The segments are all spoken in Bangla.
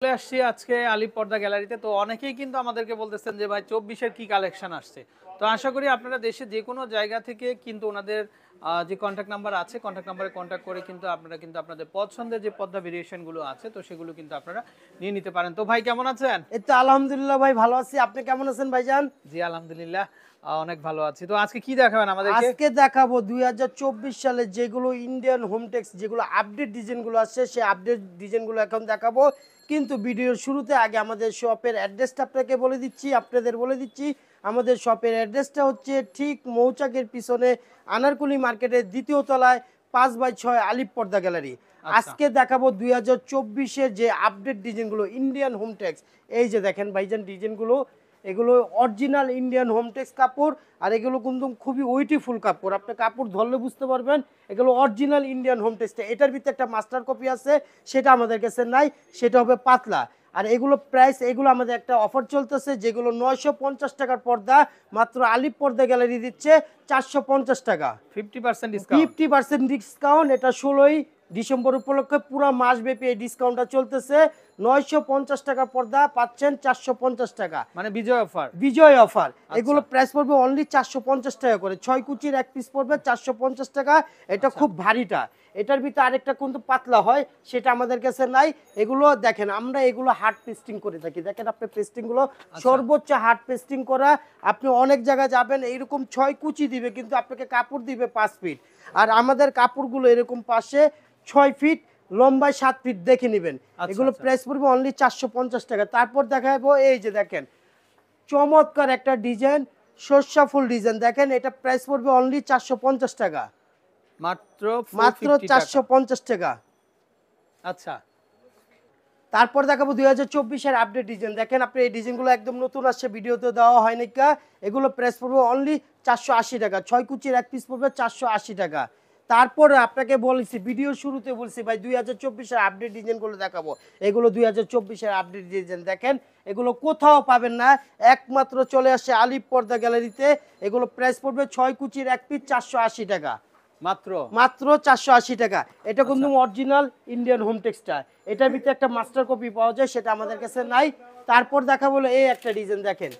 চলে আসছি আজকে আলিপ পর্দা গ্যালারিতে। তো অনেকেই কিন্তু আমাদেরকে বলতেছেন যে ভাই 24 এর কি কালেকশন আসছে। তো আশা করি আপনারা দেশে যে কোনো জায়গা থেকে কিন্তু ওনাদের যে কন্ট্যাক্ট নাম্বার আছে কন্ট্যাক্ট নাম্বারে কন্ট্যাক্ট করে কিন্তু আপনারা কিন্তু আপনাদের পছন্দের যে পর্দা ভেরিয়েশন গুলো আছে তো সেগুলো কিন্তু আপনারা নিয়ে নিতে পারেন। তো ভাই কেমন আছেন? এই তো আলহামদুলিল্লাহ ভাই ভালো আছি। আপনি কেমন আছেন ভাইজান? জি আলহামদুলিল্লাহ অনেক ভালো আছি। তো আজকে কি দেখাবেন আমাদেরকে? আজকে দেখাবো ২০২৪ সালে যেগুলো ইন্ডিয়ান হোমটেক্স যেগুলো আপডেট ডিজাইনগুলো আসছে সেই আপডেট ডিজাইনগুলো এখন দেখাবো। কিন্তু ভিডিওর শুরুতে আগে আমাদের শপের অ্যাড্রেসটা আপনাকে বলে দিচ্ছি, আপনাদের বলে দিচ্ছি। আমাদের শপের অ্যাড্রেসটা হচ্ছে ঠিক মৌচাকের পিছনে আনারকুলি মার্কেটের ২য় তলায় ৫/৬ আলিপ পর্দা গ্যালারি। আচ্ছা আজকে দেখাবো ২০২৪-এর যে আপডেট ডিজাইনগুলো ইন্ডিয়ান হোমটেক্স। এই যে দেখেন ভাইজান ডিজাইনগুলো, এগুলো অরিজিনাল ইন্ডিয়ান হোমটেক্স কাপড়। আর এগুলো কিন্তু খুবই ওয়েটিফুল কাপড়, আপনি কাপড় ধরলে বুঝতে পারবেন এগুলো অরিজিনাল ইন্ডিয়ান হোমটেক্সটা। এটার ভিতরে একটা মাস্টার কপি আছে, সেটা আমাদের কাছে নাই, সেটা হবে পাতলা। আর এগুলো প্রাইস, এগুলো আমাদের একটা অফার চলতেছে, যেগুলো ৯৫০ টাকার পর্দা মাত্র আলিপ পর্দা গ্যালারি দিচ্ছে ৪৫০ টাকা, 50% ডিসকাউন্ট। 50% ডিসকাউন্ট। এটা ১৬ই ডিসেম্বর উপলক্ষে পুরো মাসব্যাপী এই ডিসকাউন্টটা চলতেছে। ৯৫০ টাকা পর্দা পাচ্ছেন ৪৫০ টাকা, মানে বিজয় অফার। বিজয় অফার। এগুলো আচ্ছা প্রাইস পড়বে অনলি ৪৫০ টাকা করে। ৬ কুচির এক পিস পড়বে ৪৫০ টাকা। এটা আচ্ছা খুব ভারীটা। এটার ভিতরে আরেকটা কিন্তু পাতলা হয়, সেটা আমাদের কাছে নাই। এগুলো দেখেন আমরা এগুলো হার্ড পেস্টিং করে থাকি। দেখেন আপনি পেস্টিংগুলো আচ্ছা সর্বোচ্চ হার্ড পেস্টিং করা। আপনি অনেক জায়গায় যাবেন এইরকম ৬ কুচি দিবে, কিন্তু আপনাকে কাপড় দিবে ৫ ফিট। আর আমাদের কাপড়গুলো এরকম পাশে ৬ ফিট, লম্বায় ৭ ফিট দেখে নেবেন। আচ্ছা এগুলো আচ্ছা প্রাইস পড়বে অনলি ৪৫০ টাকা। তারপর দেখাবো এই যে দেখেন চমৎকার একটা ডিজাইন, সর্ষা ফুল ডিজাইন। দেখেন এটা প্রাইস পড়বে অনলি ৪৫০ টাকা, মাত্র মাত্র 450 টাকা। ৪৫০ টাকা। আচ্ছা তারপর দেখাবো ২০২৪-এর আপডেট ডিজাইন। দেখেন আপনি এই ডিজাইনগুলো একদম নতুন আসছে, ভিডিওতে দেওয়া হয়নি কা। এগুলো প্রাইস পড়বে অনলি ৪৮০ টাকা। ৬ কুচির এক পিস পড়বে ৪৮০ টাকা। তারপরে আপনাকে বলেছি ভিডিও শুরুতে বলছি ভাই ২০২৪-এর আপডেট ডিজাইনগুলো দেখাবো। এগুলো ২০২৪-এর আপডেট ডিজাইন। দেখেন এগুলো কোথাও পাবেন না, একমাত্র চলে আসছে আলিপ পর্দা গ্যালারিতে। এগুলো প্রাইস পড়বে ৬ কুচির এক পিস ৪৮০ টাকা, মাত্র মাত্র ৪৮০ টাকা। এটা কিন্তু আচ্ছা অরিজিনাল ইন্ডিয়ান হোম টেক্সটাইল। এটার ভিতরে একটা মাস্টার কপি পাওয়া যায়, সেটা আমাদের কাছে নাই। তারপর দেখা বলো এই একটা ডিজাইন দেখেন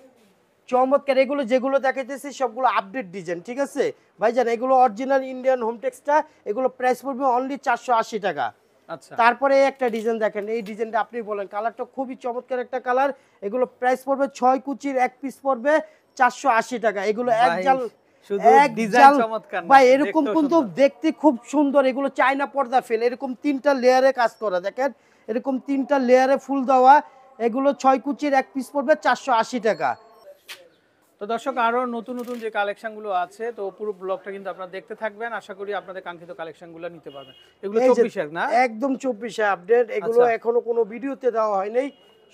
চমৎকার। এগুলো যেগুলো দেখাইতেছি সবগুলো আপডেট ডিজাইন, ঠিক আছে ভাইজান? এগুলো অরিজিনাল ইন্ডিয়ান হোম টেক্সটাইল। এগুলো প্রাইস পড়বে অনলি ৪৮০ টাকা। আচ্ছা তারপরে এই একটা ডিজাইন দেখেন, এই ডিজাইনটা আপনি বলেন, কালারটা খুবই চমৎকার একটা কালার। এগুলো প্রাইস পড়বে ৬ কুচির এক পিস পড়বে ৪৮০ টাকা। এগুলো এক ভাই জাল, শুধু এক ডিজাইন জাল চমৎকার না ভাই, এরকম দেখতেও কিন্তু সুন্দর। দেখতে খুব সুন্দর। এগুলো চায়না পর্দা ফেল, এরকম ৩টা লেয়ারে কাজ করা। দেখেন এরকম 3টা লেয়ারে ফুল দেওয়া। এগুলো ৬ কুচির এক পিস পড়বে ৪৮০ টাকা। তো দর্শক আরো নতুন নতুন যে কালেকশন গুলো আছে তো পুরো ব্লগটা কিন্তু আপনারা দেখতে থাকবেন, আশা করি আপনাদের কাঙ্ক্ষিত কালেকশন গুলো নিতে পারবেন। এগুলো এই যে 24 এর না? একদম ২৪-এ আপডেট। এগুলো আচ্ছা এখনো কোনো ভিডিওতে দেওয়া হয় নাই,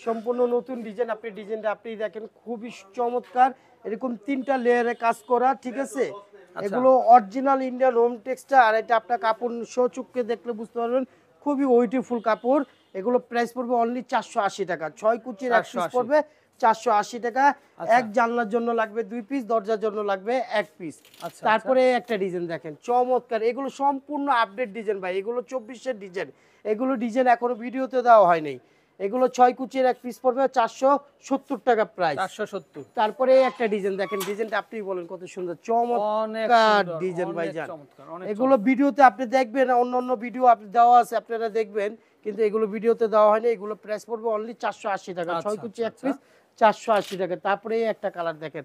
সম্পূর্ণ নতুন ডিজাইন। আপনি ডিজাইনটা আপনি দেখেন খুবই চমৎকার। এরকম 3টা লেয়ারে কাজ করা, ঠিক আছে? আচ্ছা এগুলো অরিজিনাল ইন্ডিয়ান হোম টেক্সটাইল। আর এটা আপনার কাপড় সচক্ষে দেখলে বুঝতে পারবেন খুবই ওয়েটিফুল কাপড়। এগুলো প্রাইস পড়বে অনলি ৪৮০ টাকা। ৬ কুচির এক পিস 480। পড়বে ৪৮০ টাকা। আচ্ছা এক জানলার জন্য লাগবে 2 পিস, দরজার জন্য লাগবে 1 পিস। আচ্ছা আচ্ছা তারপরে একটা ডিজাইন দেখেন চমৎকার। এগুলো সম্পূর্ণ আপডেট ডিজাইন ভাই, এগুলো ২৪-এর ডিজাইন। এগুলো ডিজাইন এখনো ভিডিওতে দেওয়া হয়নি। এগুলো ৬ কুচির এক পিস পড়বে ৪৭০ টাকা প্রাইস। 470। তারপরে একটা ডিজাইন দেখেন, ডিজাইনটা আপনি বলেন কত সুন্দর, অনেক চমৎকার সুন্দর ডিজাইন অনেক ভাইজান। চমৎকার অনেক এগুলো চমৎকার। ভিডিওতে আপনি দেখবেন, অন্য অন্য ভিডিও আপনি দেওয়া আছে আপনারা দেখবেন, কিন্তু এগুলো ভিডিওতে দেওয়া হয়নি। এগুলো প্রাইস পড়বে অনলি ৪৮০ টাকা। ৬ আচ্ছা কুচি আচ্ছা এক আচ্ছা পিস ৪৮০ টাকা। তারপরে এই একটা কালার দেখেন,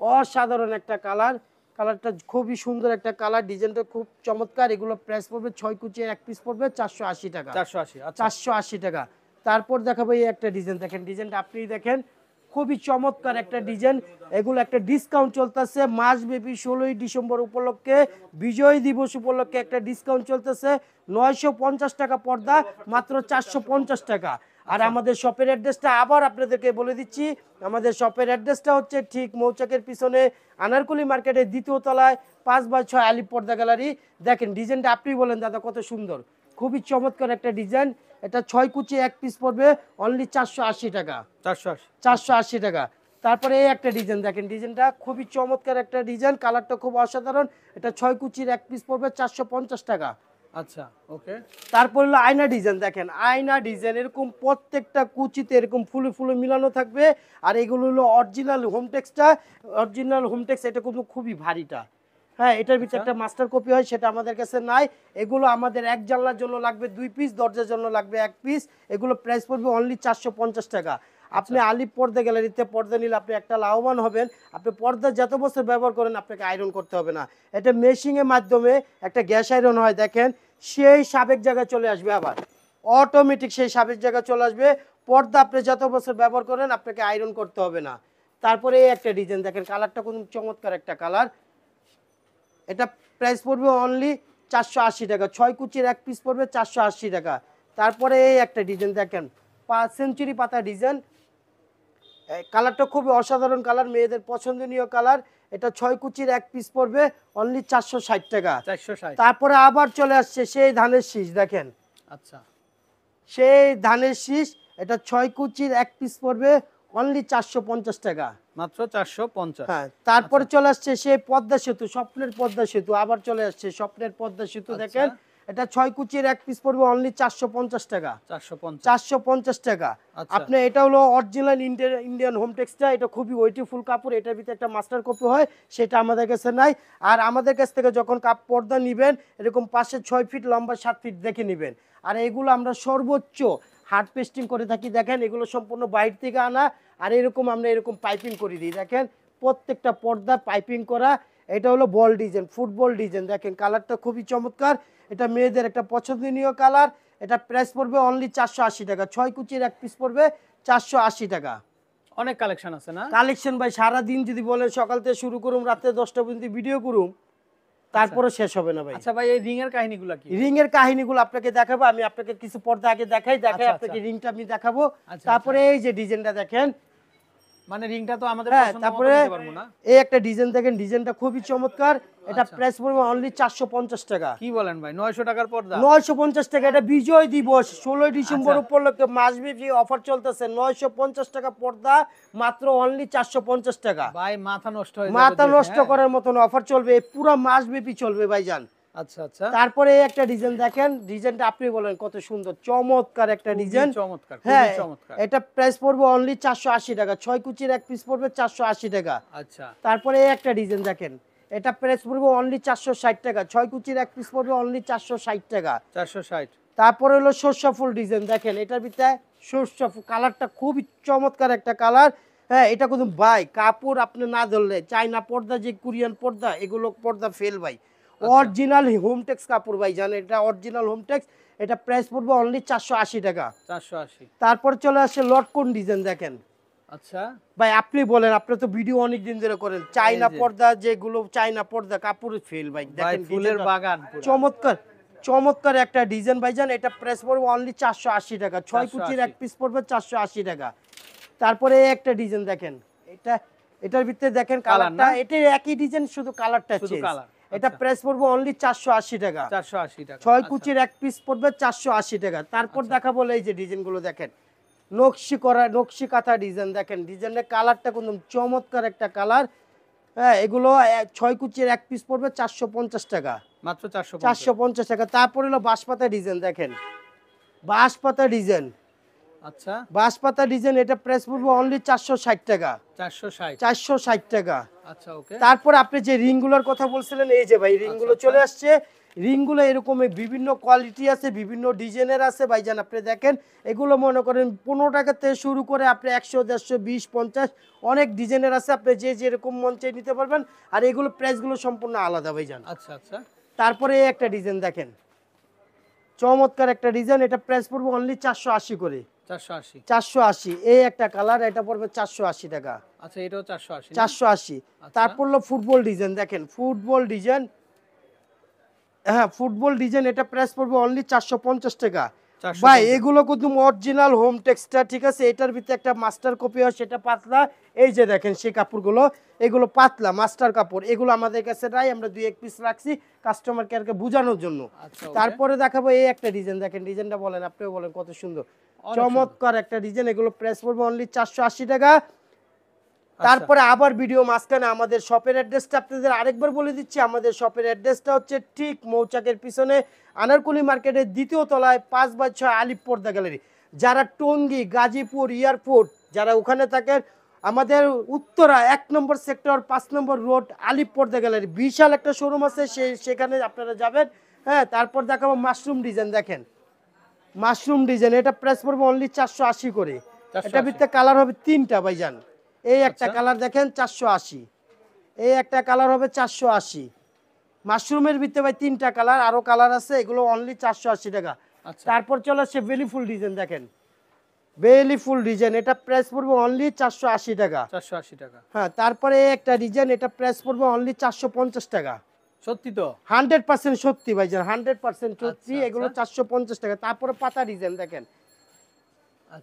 অসাধারণ একটা কালার। কালারটা খুবই সুন্দর একটা কালার, ডিজাইনটা খুব চমৎকার। এগুলো প্রাইস পড়বে ৬ কুচি এক পিস পড়বে ৪৮০ টাকা, 480 আচ্ছা ৪৮০ টাকা। তারপর দেখাবো এই একটা ডিজাইন দেখেন, ডিজাইনটা আপনি দেখেন খুবই চমৎকার একটা ডিজাইন। এগুলো একটা ডিসকাউন্ট চলতেছে মাসব্যাপী ১৬ই ডিসেম্বর উপলক্ষে, বিজয় দিবস উপলক্ষে একটা ডিসকাউন্ট চলতেছে। ৯৫০ টাকা পর্দা মাত্র ৪৫০ টাকা। আর আচ্ছা আমাদের শপের অ্যাড্রেসটা আবার আপনাদেরকে বলে দিচ্ছি। আমাদের শপের অ্যাড্রেসটা হচ্ছে ঠিক মৌচাকের পিছনে আনারকুলি মার্কেটের ২য় তলায় ৫/৬ আলিপ পর্দা গ্যালারি। দেখেন ডিজাইনটা আপনি বলেন দাদা কত সুন্দর, খুবই চমৎকার একটা ডিজাইন। এটা ৬ কুচি এক পিস পড়বে অনলি ৪৮০ টাকা, 480 আচ্ছা ৪৮০ টাকা। তারপরে এই একটা ডিজাইন দেখেন, ডিজাইনটা খুবই চমৎকার একটা ডিজাইন, কালারটা খুব অসাধারণ। এটা ৬ কুচির এক পিস পড়বে ৪৫০ টাকা, আচ্ছা ওকে। তারপর হলো আয়না ডিজাইন, দেখেন আয়না ডিজাইন এরকম প্রত্যেকটা কুচিতে এরকম ফুলে ফুলে মিলানো থাকবে। আর এগুলো হলো অরিজিনাল হোমটেক্সটা, অরিজিনাল হোমটেক্স, এটা কিন্তু খুবই ভারীটা। হ্যাঁ, এটার ভিতরে আচ্ছা। একটা মাস্টার কপি হয়, সেটা আমাদের কাছে নাই। এগুলো আমাদের এক জানলার জন্য লাগবে 2 পিস, দরজার জন্য লাগবে 1 পিস। এগুলো প্রাইস পড়বে অনলি 450 টাকা। আপনি আলিপ পর্দা গ্যালারিতে পর্দা নিলে আপনি একটা লাভবান হবেন। আপনি পর্দা যত বছর ব্যবহার করেন আপনাকে আয়রন করতে হবে না। এটা মেশিংয়ের মাধ্যমে একটা গ্যাস আয়রন হয়, দেখেন সেই সাবেক জায়গায় চলে আসবে, আবার অটোমেটিক সেই সাবেক জায়গায় চলে আসবে। পর্দা আপনি যত বছর ব্যবহার করেন আপনাকে আয়রন করতে হবে না। তারপরে এই একটা ডিজাইন দেখেন, কালারটা কোন চমৎকার একটা কালার। এটা প্রাইস পড়বে অনলি 480 টাকা। 6 কুচির 1 পিস পড়বে 480 টাকা। তারপরে এই একটা ডিজাইন দেখেন, সেঞ্চুরি পাতা ডিজাইন, কালারটা খুবই অসাধারণ কালার, মেয়েদের পছন্দনীয় কালার। এটা 6 কুচির 1 পিস পড়বে অনলি 460 টাকা। 460। তারপরে আবার চলে আসছে সেই ধানের শীষ, দেখেন আচ্ছা সেই ধানের শীষ, এটা 6 কুচির 1 পিস পড়বে অনলি 450 টাকা। মাত্র 450। হ্যাঁ, তারপরে চলে আসছে সেই পদ্মা সেতু, স্বপ্নের পদ্মা সেতু, আবার চলে আসছে স্বপ্নের পদ্মা সেতু, দেখেন এটা 6 কুচির 1 পিস পড়বে অনলি 450 টাকা। 450 টাকা। আপনি এটা হলো অরিজিনাল ইন্ডিয়ান হোমটেক্সটা, এটা খুবই ওয়েটিফুল কাপড়, এটার ভিতরে একটা মাস্টার কপি হয়, সেটা আমাদের কাছে নাই। আর আমাদের কাছ থেকে যখন পর্দা নেবেন এরকম পাশে 6 ফিট লম্বা 7 ফিট দেখে নেবেন। আর এগুলো আমরা সর্বোচ্চ হার্ড পেস্টিং করে থাকি, দেখেন এগুলো সম্পূর্ণ বাইরে থেকে আনা। আর এরকম আমরা এরকম পাইপিং করে দিই, দেখেন প্রত্যেকটা পর্দা পাইপিং করা। এটা হলো বল ডিজাইন, ফুটবল ডিজাইন, দেখেন কালারটা খুবই চমৎকার। এটা মেয়েদের একটা পছন্দনীয় কালার। এটা প্রাইস পড়বে অনলি 480 টাকা। 6 কুচির 1 পিস পড়বে 480 টাকা। অনেক কালেকশন আছে না? কালেকশন ভাই সারা দিন যদি বলেন, সকাল থেকে শুরু করুম রাতে 10টা পর্যন্ত ভিডিও করুম, তারপরে শেষ হবে না ভাই। আচ্ছা ভাই, এই রিং এর কাহিনীগুলো কি? রিং এর কাহিনীগুলো আপনাকে দেখাবো, আমি আপনাকে কিছু পর্দা আগে দেখাই আপনাকে রিংটা আমি দেখাবো। তারপরে এই যে ডিজাইনটা দেখেন, মানে রিংটা তো আমাদের হ্যাঁ, পছন্দ মতো তারপরে নিতে পারবো না। এই একটা ডিজাইন দেখেন, ডিজাইনটা খুবই চমৎকার। এটা প্রাইস পড়বে অনলি 450 টাকা। কি বলেন ভাই, 900 টাকার পর্দা? 950 টাকা। এটা বিজয় দিবস 16 ডিসেম্বর উপলক্ষে মাসব্যাপী অফার চলতেছে। 950 টাকা পর্দা, মাত্র অনলি 450 টাকা। ভাই মাথা নষ্ট হয়ে যাবে, মাথা নষ্ট করার মতন অফার চলবে, পুরো মাসব্যাপী চলবে ভাইজান। আচ্ছা আচ্ছা। তারপরে একটা ডিজাইন দেখেন, ডিজাইনটা আপনি বলেন কত সুন্দর, চমৎকার একটা ডিজাইন। চমৎকার, হ্যাঁ, খুবই চমৎকার। এটা প্রাইস পড়বে অনলি 480 টাকা। 6 কুচির 1 পিস পড়বে 480 টাকা। আচ্ছা। তারপরে একটা ডিজাইন দেখেন, এটা প্রাইস পড়বে অনলি 460 টাকা। 6 কুচির 1 পিস পড়বে অনলি 460 টাকা। 460। তারপরে হলো সরষা ফুল ডিজাইন, দেখেন এটার ভিতরে সরষা ফুল, কালারটা খুবই চমৎকার একটা কালার। হ্যাঁ, এটা কিন্তু ভাই কাপড় আপনি না ধরলে, চাইনা পর্দা যে কোরিয়ান পর্দা, এগুলো পর্দা ফেল ভাই। অরিজিনাল হোমটেক্স কাপড় ভাই, জানেন এটা অরিজিনাল হোমটেক্স। এটা প্রাইস পড়বে অনলি 480 টাকা। 480। তারপর চলে আসে লটকন ডিজাইন, দেখেন আচ্ছা ভাই আপনি বলেন, আপনি তো ভিডিও অনেক দিন ধরে করেন, চাইনা পর্দা যেগুলো, চাইনা পর্দা কাপড় ফেল ভাই, দেখেন ফুলের বাগান পুরো। চমৎকার চমৎকার একটা ডিজাইন ভাইজান। এটা প্রাইস পড়বে অনলি 480 টাকা। 6 কুচির 1 পিস পড়বে 480 টাকা। তারপরে একটা ডিজাইন দেখেন, এটার ভিতরে দেখেন কালারটা, এটা একই ডিজাইন, শুধু কালারটা চেঞ্জ। এটা প্রাইস পড়বে অনলি 480 টাকা। 480 টাকা। 6 কুচির 1 পিস পড়বে 480 টাকা। তারপর দেখাবো এই যে ডিজাইনগুলো দেখেন, নকশি করা, নকশি কাঁথা ডিজাইন, দেখেন ডিজাইনের কালারটা একদম চমৎকার একটা কালার। হ্যাঁ, এগুলো 6 কুচির 1 পিস পড়বে 450 টাকা। মাত্র 450 টাকা। তারপর হলো বাঁশপাতা ডিজাইন, দেখেন বাঁশপাতা ডিজাইন। আচ্ছা, বাঁশপাতা ডিজাইন, এটা প্রাইস পড়বে অনলি 460 টাকা। 460। 460 টাকা। আচ্ছা ওকে। তারপর আপনি যে রিংগুলোর কথা বলছিলেন, এই যে ভাই রিংগুলো চলে আসছে। রিংগুলো এরকম বিভিন্ন কোয়ালিটি আছে, বিভিন্ন ডিজাইনের আছে ভাইজান। আপনি দেখেন এগুলো মনে করেন 15 টাকা থেকে শুরু করে আপনি 100, 150, 20, 50 অনেক ডিজাইনের আছে। আপনি যে যেরকম মন চাই নিতে পারবেন। আর এগুলো প্রাইসগুলো সম্পূর্ণ আলাদা ভাইজান। আচ্ছা আচ্ছা। তারপরে এই একটা ডিজাইন দেখেন, চমৎকার একটা ডিজাইন। এটা প্রাইস পড়বে অনলি 480 করে। 480। 480। এই একটা কালার, এটা পড়বে 480 টাকা। আচ্ছা, এটাও 480। 480। তারপর হলো ফুটবল ডিজাইন, দেখেন ফুটবল ডিজাইন। হ্যাঁ, ফুটবল ডিজাইন, এটা প্রাইস পড়বে অনলি 450 টাকা। ভাই এগুলো কিন্তু অরিজিনাল হোম টেক্সটা, ঠিক আছে। এটার ভিতরে একটা মাস্টার কপি হয়, সেটা পাতলা। এই যে দেখেন সেই কাপড়গুলো, এগুলো পাতলা মাস্টার কাপড়। এগুলো আমাদের কাছে নাই, আমরা 2-1 পিস রাখছি কাস্টমার কেয়ারকে বোঝানোর জন্য। তারপরে দেখাবো এই একটা ডিজাইন, দেখেন ডিজাইনটা বলেন, আপনিও বলেন কত সুন্দর, চমৎকার একটা ডিজাইন। এগুলো প্রাইস পড়বে অনলি 480 টাকা। তারপরে আবার ভিডিও মাঝখানে আমাদের শপের অ্যাড্রেসটা আপনাদের আরেকবার বলে দিচ্ছি। আমাদের শপের অ্যাড্রেসটা হচ্ছে ঠিক মৌচাকের পিছনে আনারকুলি মার্কেটের 2য় তলায় 5/6 আলিফ পর্দা গ্যালারি। যারা টঙ্গী, গাজীপুর এয়ারপোর্ট যারা ওখানে থাকেন, আমাদের উত্তরা 1 নম্বর সেক্টর 5 নম্বর রোড আলিফ পর্দা গ্যালারি বিশাল একটা শোরুম আছে, সেখানে আপনারা যাবেন। হ্যাঁ, তারপর দেখাবো মাশরুম ডিজাইন। দেখেন মাশরুম ডিজাইন, এটা প্রাইস পড়বে অনলি 480 করে। এটা ভিতরে কালার হবে 3টা ভাইজান। এই একটা কালার দেখেন 480, এই একটা কালার হবে 480। মাশরুমের ভিতরে ভাই 3টা কালার, আরো কালার আছে, এগুলো অনলি 480 টাকা। তারপর চলে আসছে বেলি ফুল ডিজাইন। দেখেন বেলি ফুল ডিজাইন, এটা প্রাইস পড়বে অনলি 480 টাকা। 480 টাকা। হ্যাঁ, তারপরে একটা ডিজাইন, এটা প্রাইস পড়বে অনলি 450 টাকা। সত্যি তো 100% সত্যি ভাইজান, 100% সত্যি। এগুলো 450 টাকা। তারপরে পাতা ডিজাইন দেখেন,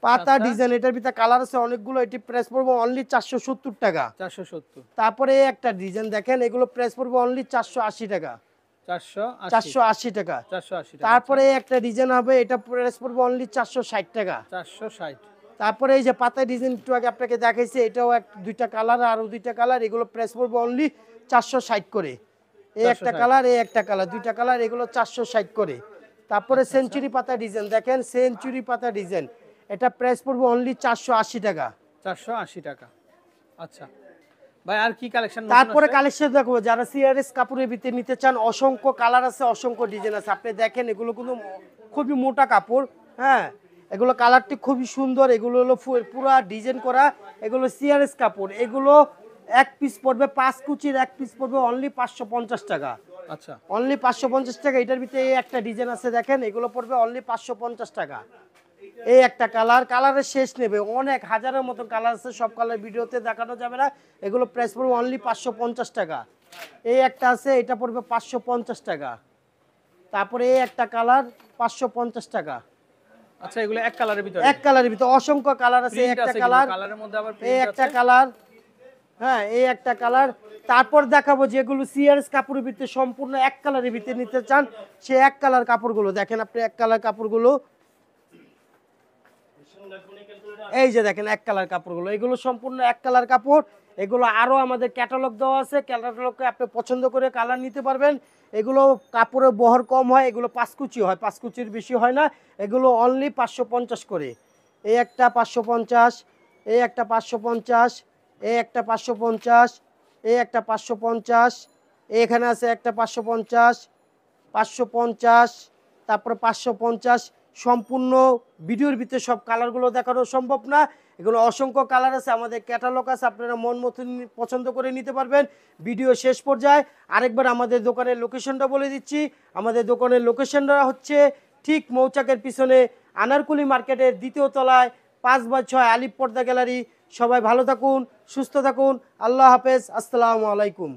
পাতা ডিজাইন, এটার ভিতরে কালার আছে অনেকগুলো। এটি প্রাইস পড়বে অনলি 470 টাকা। 470। তারপরে একটা ডিজাইন দেখেন, এগুলো প্রাইস পড়বে অনলি 480 টাকা। 480 টাকা। 480 টাকা। তারপরে একটা ডিজাইন হবে, এটা প্রাইস পড়বে অনলি 460 টাকা। 460। তারপরে এই যে পাতা ডিজাইন একটু আগে আপনাকে দেখাইছি, এটাও দুইটা কালার, আরো দুইটা কালার, এগুলো প্রাইস পড়বে অনলি 460 করে। এই একটা কালার, এই একটা কালার, দুইটা কালার, এগুলো 460 করে। তারপরে সেঞ্চুরি পাতা ডিজাইন দেখেন, সেঞ্চুরি পাতা ডিজাইন, এটা প্রাইস পড়বে অনলি 480 টাকা। 480 টাকা। আচ্ছা ভাই, আর কি কালেকশন? তারপরে কালেকশন দেখো, যারা সিআরএস কাপড়ের ভিতরে নিতে চান, অসংখ্য কালার আছে, অসংখ্য ডিজাইন আছে। আপনি দেখেন এগুলো কিন্তু খুবই মোটা কাপড়। হ্যাঁ, এগুলো কালারটি খুবই সুন্দর। এগুলো হলো পুরা ডিজাইন করা, এগুলো সিআরএস কাপড়। এগুলো এক পিস পড়বে 5 কুচির, এক পিস পড়বে অনলি 550 টাকা। আচ্ছা, অনলি 550 টাকা। এটার ভিতরে এই একটা ডিজাইন আছে দেখেন, এগুলো পড়বে অনলি 550 টাকা। এই একটা কালার, কালারের শেষ নেবে, অনেক হাজারের মতো কালার আছে, সব কালার ভিডিওতে দেখানো যাবে না। এগুলো প্রাইস পড়বে অনলি 550 টাকা। এই একটা আছে, এটা পড়বে 550 টাকা। তারপরে এই একটা কালার 550 টাকা। আচ্ছা, এগুলো এক কালারের ভিতরে? এক কালারের ভিতরে অসংখ্য কালার আছে। এই একটা কালার, কালারের মধ্যে আবার এই একটা কালার। হ্যাঁ, এই একটা কালার। তারপর দেখাবো যেগুলো সিআরএস কাপড়ের ভিতরে সম্পূর্ণ এক কালারের ভিতরে নিতে চান, সে এক কালার কাপড়গুলো দেখেন। আপনি এক কালার কাপড়গুলো, এই যে দেখেন এক কালার কাপড়গুলো, এগুলো সম্পূর্ণ এক কালার কাপড়। এগুলো আরো আমাদের ক্যাটালগ দেওয়া আছে, ক্যাটালগে আপনি পছন্দ করে কালার নিতে পারবেন। এগুলো কাপড়ের বহর কম হয়, এগুলো 5 কুচি হয়, 5 কুচির বেশি হয় না। এগুলো অনলি 550 করে। এই একটা 550, এই একটা 550, এই একটা 550, এই একটা 550, এখানে আছে একটা 550, 550, তারপরে 550। সম্পূর্ণ ভিডিওর ভিতরে সব কালারগুলো দেখানো সম্ভব না। এগুলো অসংখ্য কালার আছে, আমাদের ক্যাটালগ আছে, আপনারা মন মতো পছন্দ করে নিতে পারবেন। ভিডিও শেষ পর্যায়ে আরেকবার আমাদের দোকানের লোকেশনটা বলে দিচ্ছি। আমাদের দোকানের লোকেশনটা হচ্ছে ঠিক মৌচাকের পিছনে আনারকুলি মার্কেটের 2য় তলায় 5/6 আলিফ পর্দা গ্যালারি। সবাই ভালো থাকুন, সুস্থ থাকুন, আল্লাহ হাফেজ, আসসালামু আলাইকুম।